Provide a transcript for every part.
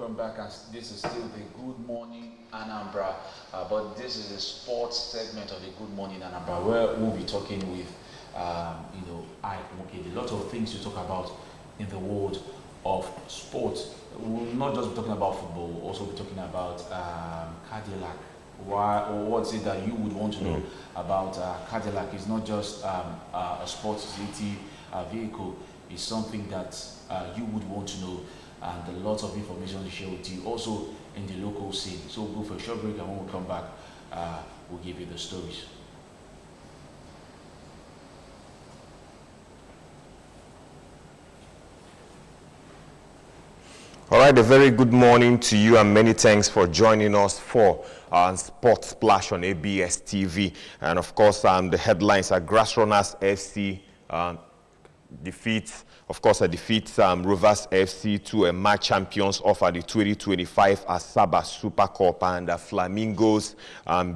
welcome back. As this is still the Good Morning Anambra, but this is a sports segment of the Good Morning Anambra where we'll be talking with, a lot of things to talk about in the world of sports. We'll not just be talking about football, we'll also be talking about Cadillac. Why, or what's it that you would want to know about Cadillac? It's not just a sports utility vehicle. It's something that you would want to know, and a lot of information to share with you also in the local scene. So we'll go for a short break, and when we come back, we'll give you the stories. All right, a very good morning to you, and many thanks for joining us for Sports Splash on ABS TV. And of course, the headlines are Grassrunners FC defeats Rovers FC to emerge champions of the 2025 Asaba Super Cup, and the Flamingos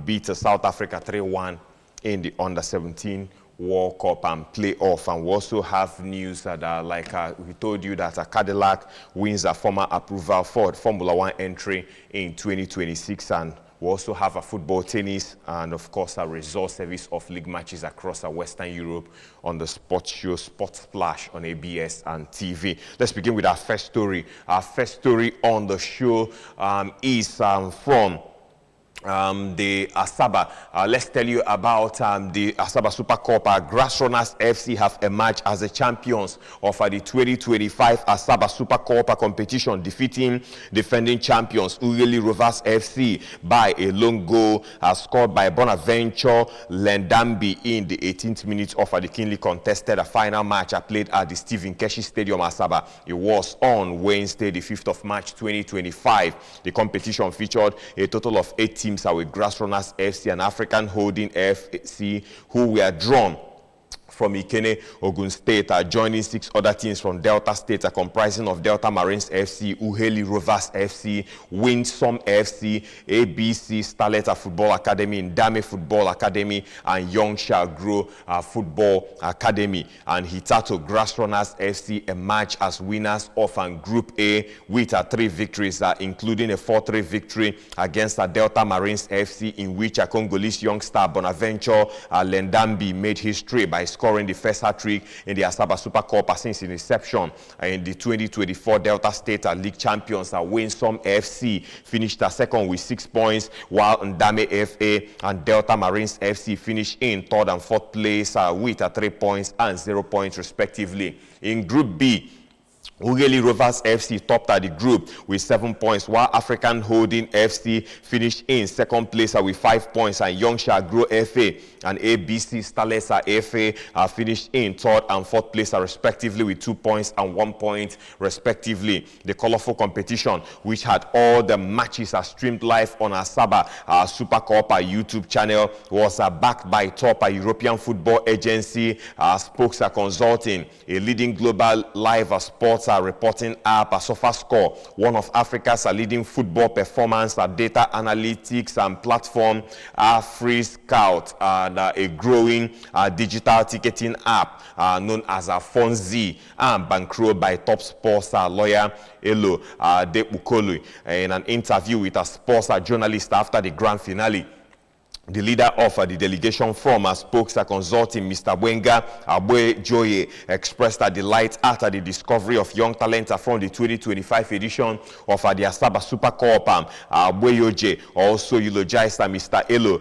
beat South Africa 3-1 in the Under-17 World Cup and playoff. And we also have news that we told you that Cadillac wins a formal approval for Formula One entry in 2026, and we also have a football, tennis, and of course a result service of league matches across Western Europe on the sports show Sports Splash on ABS and TV. Let's begin with our first story. Our first story on the show is from the Asaba. Let's tell you about the Asaba Super Cup. Grassrunners FC have emerged as the champions of the 2025 Asaba Super Cup competition, defeating defending champions Ughelli Rovers FC by a lone goal scored by Bonaventure Lendambi in the 18th minute of the keenly contested final match played at the Stephen Keshi Stadium, Asaba. It was on Wednesday, the 5th of March 2025. The competition featured a total of 8 teams with Grassrunners FC and African Holding FC, who were drawn from Ikene, Ogun State, joining 6 other teams from Delta State, comprising of Delta Marines FC, Ughelli Rovers FC, Winsome FC, ABC Starlet Football Academy, Ndame Football Academy, and Young Shall Grow Football Academy. And Hitato Grassrunners FC emerged as winners of Group A with 3 victories, including a 4-3 victory against Delta Marines FC, in which a Congolese youngster Bonaventure Lendambi made history by scoring the first hat-trick in the Asaba Super Cup since its inception. In the 2024 Delta State League champions, Winsome FC finished second with 6 points, while Ndame FA and Delta Marines FC finished in 3rd and 4th place with 3 points and 0 points respectively. In Group B, Ughelli Rovers FC topped the group with 7 points, while African Holding FC finished in 2nd place with 5 points, and Young Shall Grow FA and ABC Starlets FA finished in 3rd and 4th place respectively with 2 points and 1 point respectively. The colorful competition, which had all the matches streamed live on Asaba Super Cup YouTube channel, was backed by top European football agency Spokes Consulting, a leading global live sports reporting app, SofaScore, one of Africa's leading football performance data analytics and platform, Free Scout, and a growing digital ticketing app known as Fonzi, and bankrolled by top sports lawyer Elo Debukolu. In an interview with a sports journalist after the grand finale, the leader of the delegation from Spokes Consulting, Mr. Wenga Joye, expressed delight at the discovery of young talent from the 2025 edition of the Asaba Super Cup. Joye also eulogized Mr. Elo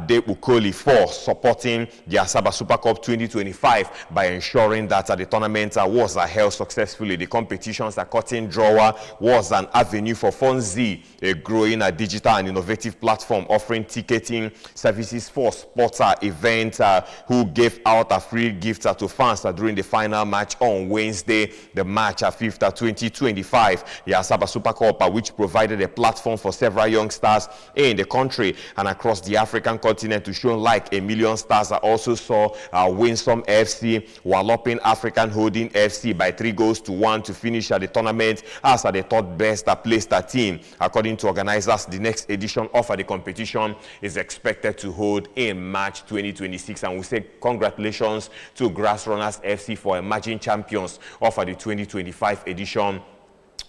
Debukoli for supporting the Asaba Super Cup 2025 by ensuring that the tournament was held successfully. The competition's cutting drawer was an avenue for Fonzi, a growing digital and innovative platform offering ticketing services for sports events, who gave out a free gift to fans during the final match on Wednesday, the March 5th, 2025. The Asaba Super Cup, which provided a platform for several young stars in the country and across the African continent to show like 1 million stars, also saw Winsome FC walloping African Holding FC by 3-1 to finish the tournament as the 3rd best placed team. According to organizers, the next edition of the competition is expected to hold in March 2026, and we say congratulations to Grassrunners FC for emerging champions of the 2025 edition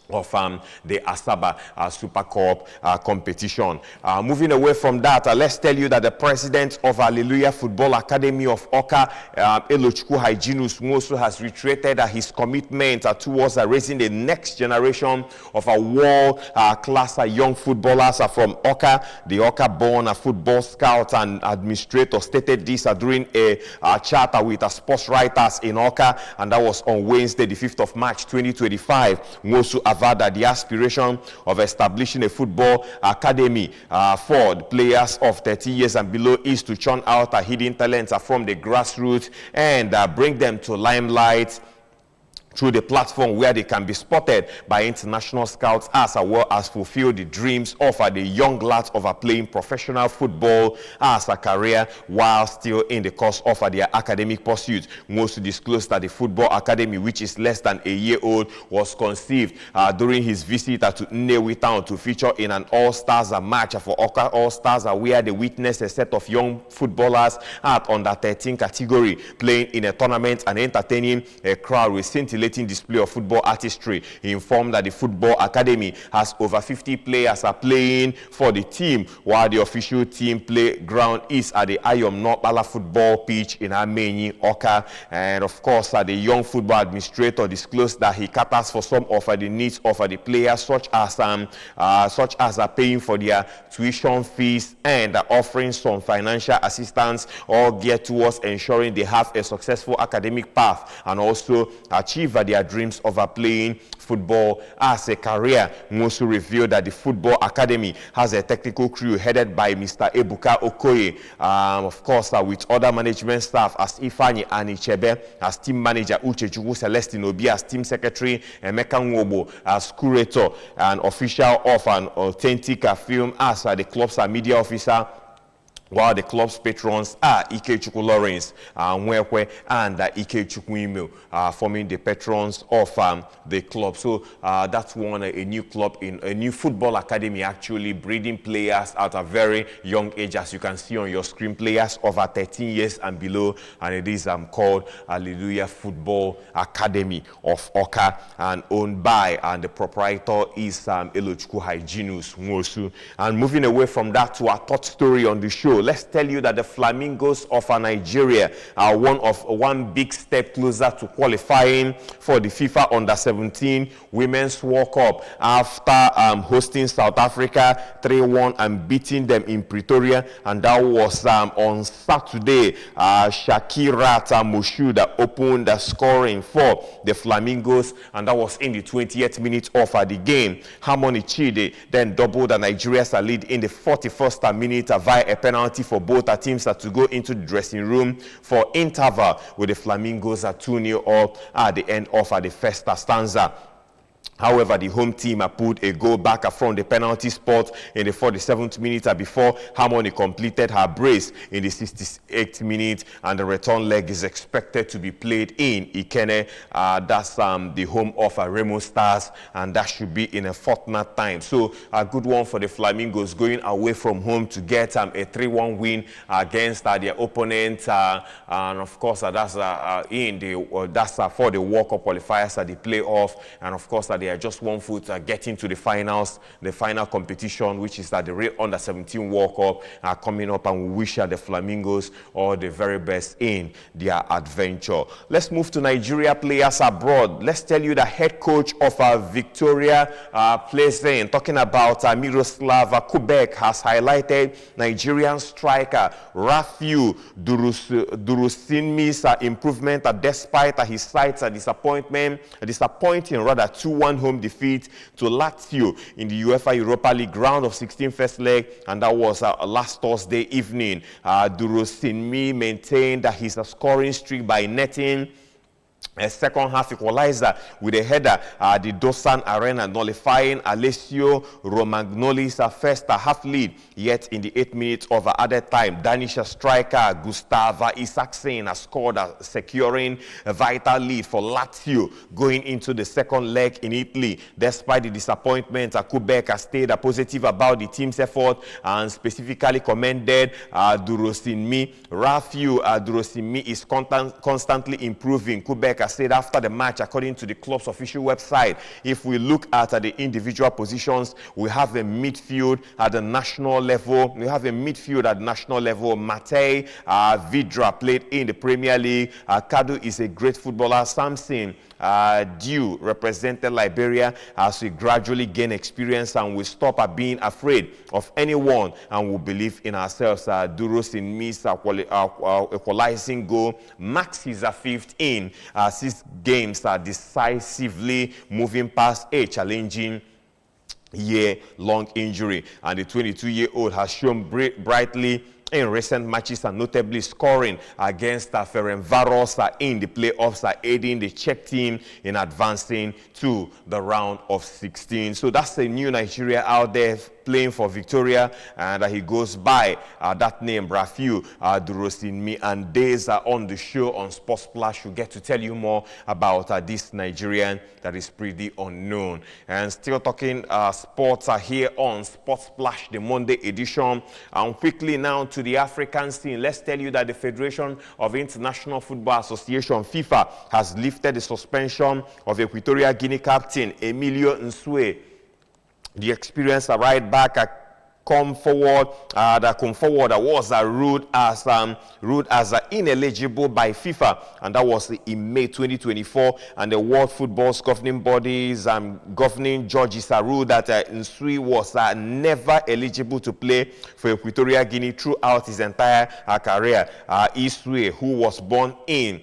of the Asaba Super Cup competition. Moving away from that, let's tell you that the president of Hallelujah Football Academy of Oka, Elochukwu Hyginus Nwosu, has reiterated his commitment towards raising the next generation of world-class young footballers from Oka. The Oka-born football scout and administrator stated this during a chat with sports writers in Oka, and that was on Wednesday, the 5th of March, 2025. Nwosu that the aspiration of establishing a football academy for the players of 30 years and below is to churn out hidden talents from the grassroots and bring them to limelight through the platform where they can be spotted by international scouts, as well as fulfill the dreams of the young lads of playing professional football as a career while still in the course of their academic pursuits. Nwosu disclosed that the football academy, which is less than a year old, was conceived during his visit to Nnewi Town to feature in an all-stars match for Oka All-Stars, where they witnessed a set of young footballers at under 13 category playing in a tournament and entertaining a crowd with scintillating display of football artistry. He informed that the football academy has over 50 players playing for the team, while the official team playground is at the Ayom Nopala football pitch in Amenyi, Oka. And of course, the young football administrator disclosed that he caters for some of the needs of the players, such as paying for their tuition fees and offering some financial assistance, all geared towards ensuring they have a successful academic path and also achieve their dreams of playing football as a career. Nwosu revealed that the football academy has a technical crew headed by Mr. Ebuka Okoye, of course, with other management staff as Ifani Anichebe as team manager, Uchechukwu Celestine Obi as team secretary, Emeka Nwobo as curator and official of an authentic film as the club's media officer, while the club's patrons are Ikechukwu Lawrence, Mwekwe, and Ikechukwu Imo, forming the patrons of the club. So that's a new club in a new football academy, actually breeding players at a very young age, as you can see on your screen, players over 13 years and below, and it is called Hallelujah Football Academy of Oka, and owned by, and the proprietor is Elochukwu Hyginus Nwosu. And moving away from that to our third story on the show, let's tell you that the Flamingos of Nigeria are one big step closer to qualifying for the FIFA Under-17 Women's World Cup after hosting South Africa 3-1 and beating them in Pretoria. And that was on Saturday. Shakirat Moshood opened the scoring for the Flamingos, and that was in the 20th minute of the game. Harmony Chide then doubled Nigeria's lead in the 41st minute via a penalty for both teams to go into the dressing room for interval, with the Flamingos 2-0 up at the end of the first stanza. However, the home team put a goal back from the penalty spot in the 47th minute before Harmony completed her brace in the 68th minute, and the return leg is expected to be played in Ikene. That's the home of Remo Stars, and that should be in a fortnight time. So a good one for the Flamingos going away from home to get a 3-1 win against their opponent, and of course that's for the World Cup qualifiers at the playoff, and of course they are just 1 foot getting to the finals, the final competition, which is the Real Under-17 World Cup coming up, and we wish the Flamingos all the very best in their adventure. Let's move to Nigeria players abroad. Let's tell you the head coach of Victoria Pleasant, talking about Miroslav Kubek, has highlighted Nigerian striker Rafiu Durusinmi's improvement despite his side's disappointing 2-1 home defeat to Lazio in the UEFA Europa League round of 16 first leg, and that was last Thursday evening. Durusinmi maintained his scoring streak by netting a second half equalizer with a header at the Dosan Arena, nullifying Alessio Romagnoli's first half lead. Yet in the 8th minute of added time, Danish striker Gustav Isaksen scored, securing a vital lead for Lazio going into the second leg in Italy. Despite the disappointment, Kubek stayed positive about the team's effort and specifically commended Durusinmi. Rafiu Durusinmi is constantly improving, Kubek said after the match, according to the club's official website, if we look at the individual positions, we have a midfield at the national level. Matei Vidra played in the Premier League. Kadu is a great footballer. Samson Dew represented Liberia as we gradually gain experience and we stop being afraid of anyone and we believe in ourselves. Duros in Miss equalizing goal. Max is a fifth in 6 games decisively moving past a challenging year-long injury, and the 22-year-old has shown brightly in recent matches and notably scoring against Ferencvaros in the playoffs, aiding the Czech team in advancing to the round of 16. So that's a new Nigeria out there playing for Victoria, and he goes by that name, Rafiu Durosinmi. And days on the show on Sports Splash, we'll get to tell you more about this Nigerian that is pretty unknown. And still talking sports here on Sports Splash, the Monday edition. And quickly now to the African scene, let's tell you that the Federation of International Football Association, FIFA, has lifted the suspension of Equatorial Guinea captain Emilio Nsue. The experience right back come forward was ruled as ineligible by FIFA, and that was in May 2024. And the World Football's governing bodies and governing judges ruled that Nsui was never eligible to play for Equatorial Guinea throughout his entire career. Isue, who was born in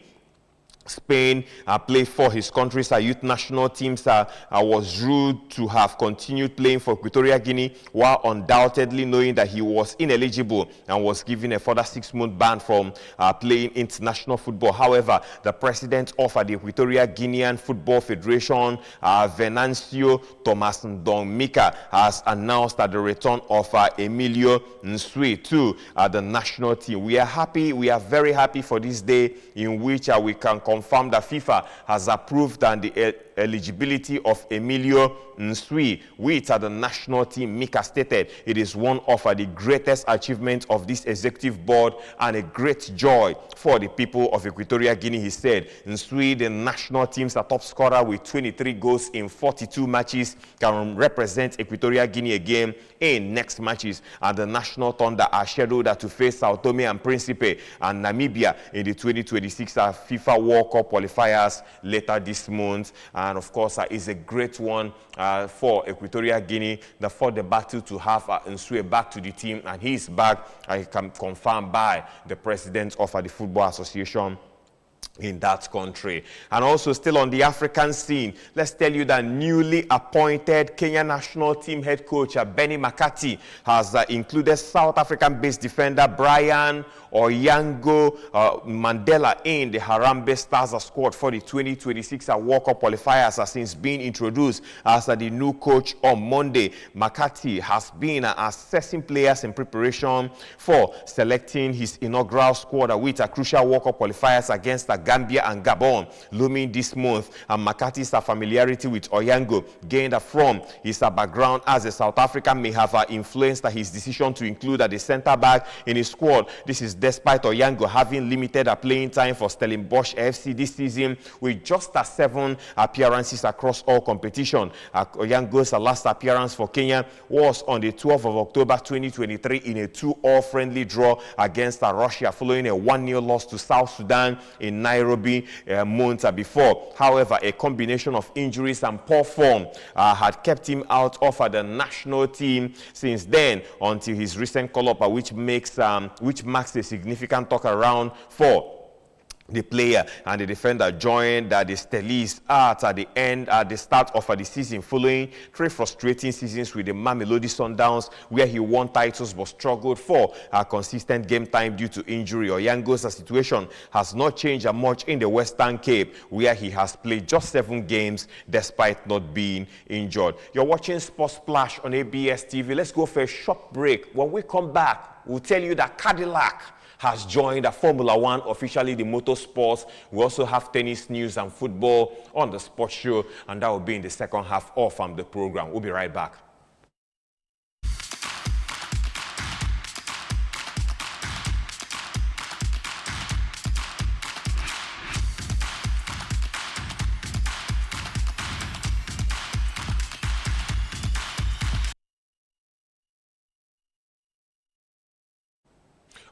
Spain, played for his country's youth national teams, was ruled to have continued playing for Equatorial Guinea, while undoubtedly knowing that he was ineligible and was given a further 6-month ban from playing international football. However, the president of the Equatorial Guinean Football Federation, Venancio Thomas Ndongmika, has announced that the return of Emilio Nsui to the national team. We are happy, we are very happy for this day in which we can confirm that FIFA has approved the eligibility of Emilio Nsui with the national team. Mika stated, it is one of the greatest achievements of this executive board and a great joy for the people of Equatorial Guinea. He said Nsui, the national team's top scorer with 23 goals in 42 matches, can represent Equatorial Guinea again in next matches, and the national Thunder are scheduled to face Sao Tome and Principe and Namibia in the 2026 FIFA World Cup qualifiers later this month. And of course, it's a great one for Equatorial Guinea, for the battle to have Nsue back to the team, and he is back. I can confirm by the president of the Football Association in that country. And also still on the African scene, let's tell you that newly appointed Kenya national team head coach Benny McCarthy has included South African-based defender Brian Oyango Mandela in the Harambee Stars squad for the 2026 World Cup qualifiers since being introduced as the new coach on Monday. McCarthy has been assessing players in preparation for selecting his inaugural squad with a crucial World Cup qualifiers against Gambia and Gabon looming this month. And McCarthy's familiarity with Oyango, gained from his background as a South African, may have influenced his decision to include the centre back in his squad. This is despite Oyango having limited playing time for Stellenbosch FC this season, with just 7 appearances across all competition. Oyango's last appearance for Kenya was on the 12th of October 2023 in a 2-all friendly draw against Russia, following a 1-0 loss to South Sudan in Nairobi months before. However, a combination of injuries and poor form had kept him out of the national team since then, until his recent call-up, which marks a significant turnaround for the player. And the defender joined the Stellies at the start of the season, following 3 frustrating seasons with the Mamelodi Sundowns, where he won titles but struggled for consistent game time due to injury. Oyango's situation has not changed much in the Western Cape, where he has played just 7 games despite not being injured. You're watching Sports Splash on ABS TV. Let's go for a short break. When we come back, we'll tell you that Cadillac has joined Formula One, officially the motorsports. We also have tennis news and football on the sports show, and that will be in the second half of the program. We'll be right back.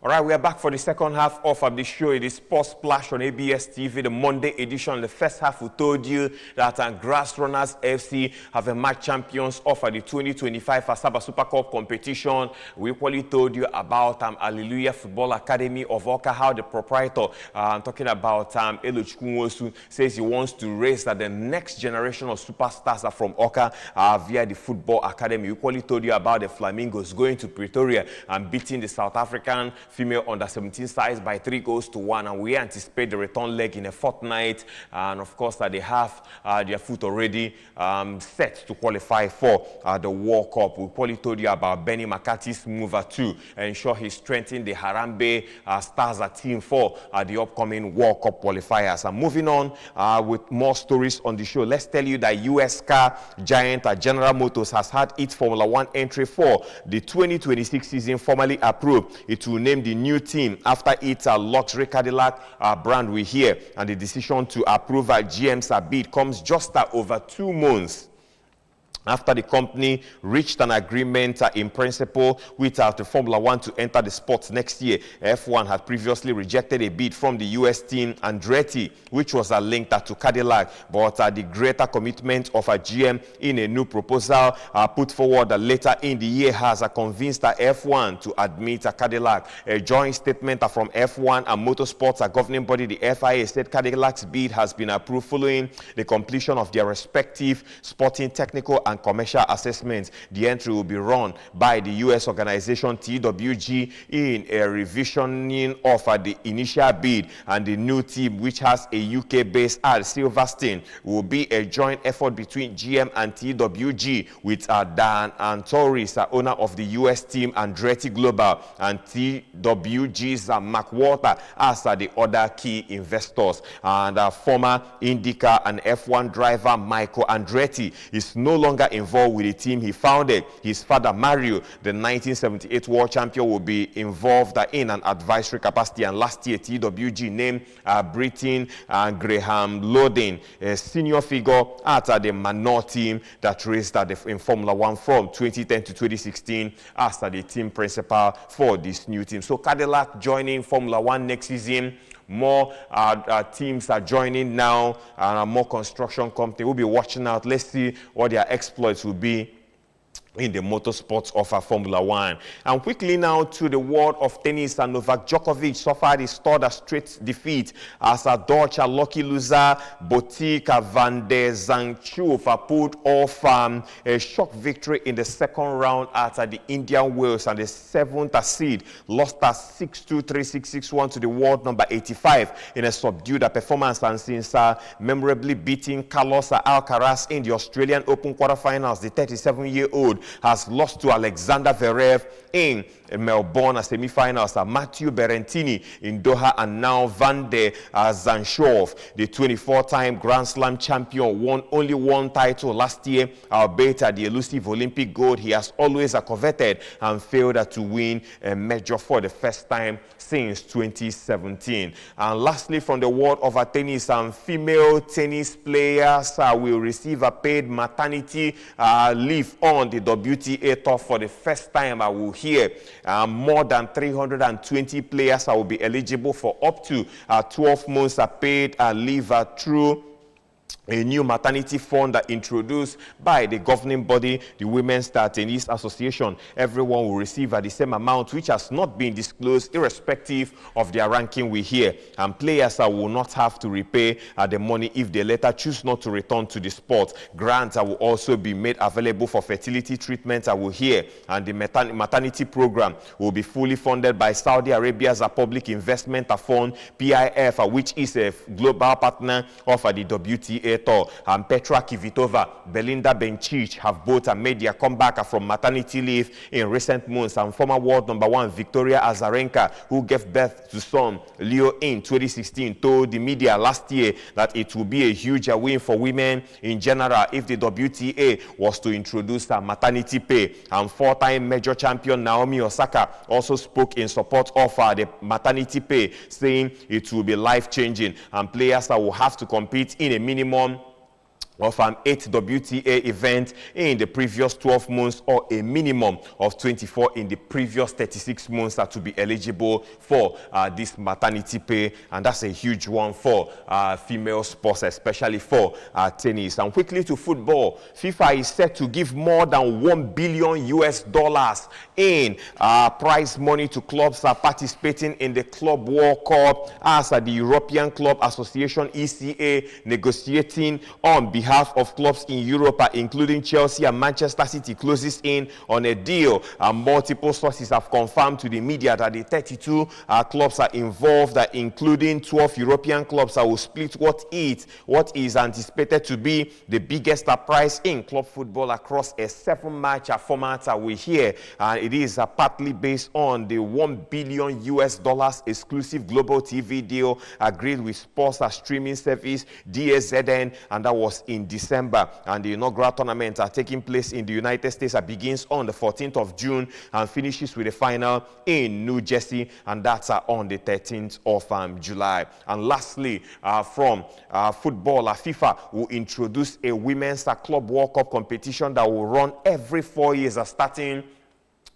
All right, we are back for the second half of the show. It is Sports Splash on ABS TV, the Monday edition. The first half, we told you that Grass Runners FC have emerged champions of the 2025 Asaba Super Cup competition. We equally told you about Hallelujah Football Academy of Oka, how the proprietor, talking about Eloch Kunwosu, says he wants to raise the next generation of superstars from Oka via the Football Academy. We equally told you about the Flamingos going to Pretoria and beating the South African female under-17 sides by 3-1, and we anticipate the return leg in a fortnight. And of course, they have their foot already set to qualify for the World Cup. We probably told you about Benny McCarthy's move to ensure he strengthened the Harambe Stars team for the upcoming World Cup qualifiers. And moving on with more stories on the show, let's tell you that US car giant General Motors has had its Formula One entry for the 2026 season formally approved. It will name the new team after its luxury Cadillac brand we hear, and the decision to approve GM's bid comes just over 2 months after the company reached an agreement in principle with the Formula One to enter the sport next year. F1 had previously rejected a bid from the US team Andretti, which was linked to Cadillac, but the greater commitment of GM in a new proposal put forward later in the year has convinced F1 to admit Cadillac. A joint statement from F1 and Motorsports governing body, the FIA, said Cadillac's bid has been approved following the completion of their respective sporting, technical, and commercial assessments. The entry will be run by the U.S. organization TWG in a revisioning of the initial bid, and the new team, which has a UK-based at Silverstone, will be a joint effort between GM and TWG, with Dan Antoris, owner of the U.S. team Andretti Global, and TWG's Mark Walter as the other key investors. And former IndyCar and F1 driver Michael Andretti is no longer involved with the team he founded. His father, Mario, the 1978 world champion, will be involved in an advisory capacity. And last year, TWG named Britain and Graham Loden, a senior figure at the Manor team that raced in Formula One from 2010 to 2016 as the team principal for this new team. So Cadillac joining Formula One next season. More teams are joining now, and more construction company will be watching out. Let's see what their exploits will be in the motorsports of Formula One. And quickly now to the world of tennis, and Novak Djokovic suffered his third straight defeat as a Dutch lucky loser Botic van der Zandschulp pulled off a shock victory in the second round at the Indian Wells, and the 7th seed lost 6-2, 3-6, 6-1 to the world number 85 in a subdued performance, and since memorably beating Carlos Alcaraz in the Australian Open quarterfinals, the 37-year-old has lost to Alexander Zverev in Melbourne semi-finals, Matthew Berrettini in Doha, and now Van der Zandschulp, the 24-time Grand Slam champion, won only one title last year, albeit the elusive Olympic gold he has always coveted, and failed to win a major for the first time since 2017. And lastly, from the world of tennis, female tennis players will receive a paid maternity leave on the WTA tour for the first time. I will hear more than 320 players will be eligible for up to 12 months paid leave through a new maternity fund introduced by the governing body, the Women's Tennis Association. Everyone will receive the same amount, which has not been disclosed, irrespective of their ranking we hear. And players will not have to repay the money if they later choose not to return to the sport. Grants will also be made available for fertility treatment, I will hear. And the maternity program will be fully funded by Saudi Arabia's Public Investment Fund, PIF, which is a global partner of the WTA tour. And Petra Kvitova, Belinda Bencic have both made their comeback from maternity leave in recent months. And former world number 1 Victoria Azarenka, who gave birth to son Leo in 2016, told the media last year that it would be a huge win for women in general if the WTA was to introduce maternity pay. And 4-time major champion Naomi Osaka also spoke in support of the maternity pay, saying it will be life-changing, and players will have to compete in a minimum of 8 WTA events in the previous 12 months or a minimum of 24 in the previous 36 months are to be eligible for this maternity pay, and that's a huge one for female sports, especially for tennis. And quickly to football, FIFA is set to give more than $1 billion in prize money to clubs participating in the Club World Cup, as the European Club Association ECA negotiating on behalf of clubs in Europe, including Chelsea and Manchester City, closes in on a deal. Multiple sources have confirmed to the media that the 32 clubs are involved, including 12 European clubs that will split what is anticipated to be the biggest prize in club football across a 7-match format we hear. It is partly based on the $1 billion exclusive global TV deal agreed with sports streaming service DAZN, and that was in December. And the inaugural tournament are taking place in the United States. Begins on the 14th of June and finishes with a final in New Jersey, and that's on the 13th of July. And lastly, from football, FIFA will introduce a women's Club World Cup competition that will run every 4 years, starting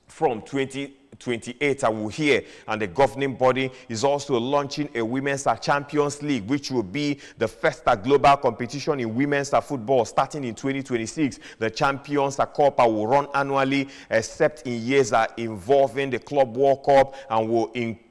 from 2028 I will hear, and the governing body is also launching a Women's Champions League, which will be the first global competition in women's football starting in 2026. The Champions Cup will run annually, except in years involving the Club World Cup, and will include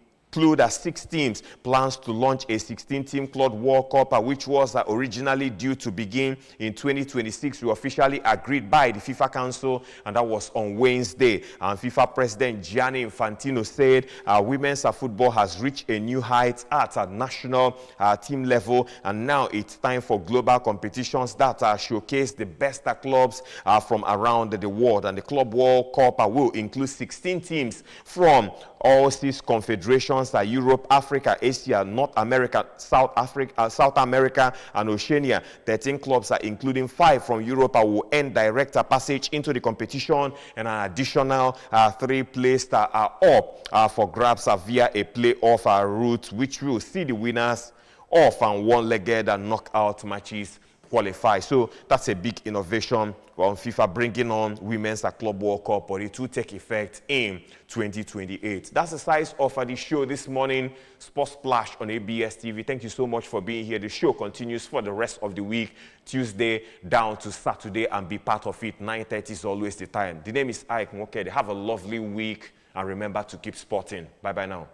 6 teams. Plans to launch a 16-team Club World Cup, which was originally due to begin in 2026, were officially agreed by the FIFA Council, and that was on Wednesday. And FIFA President Gianni Infantino said women's football has reached a new height at a national team level, and now it's time for global competitions that showcase the best clubs from around the world. And the Club World Cup will include 16 teams from all 6 confederations: Europe, Africa, Asia, North America, South America, and Oceania. 13 clubs, including 5 from Europe, will earn direct passage into the competition, and an additional 3 placed are up for grabs via a playoff route, which will see the winners of one-legged knockout matches qualify. So that's a big innovation on FIFA bringing on Women's Club World Cup, but it will take effect in 2028. That's the size of the show this morning. Sports Splash on ABS TV. Thank you so much for being here. The show continues for the rest of the week, Tuesday down to Saturday, and be part of it. 9:30 is always the time. The name is Ike Nwokede. Have a lovely week, and remember to keep sporting. Bye-bye now.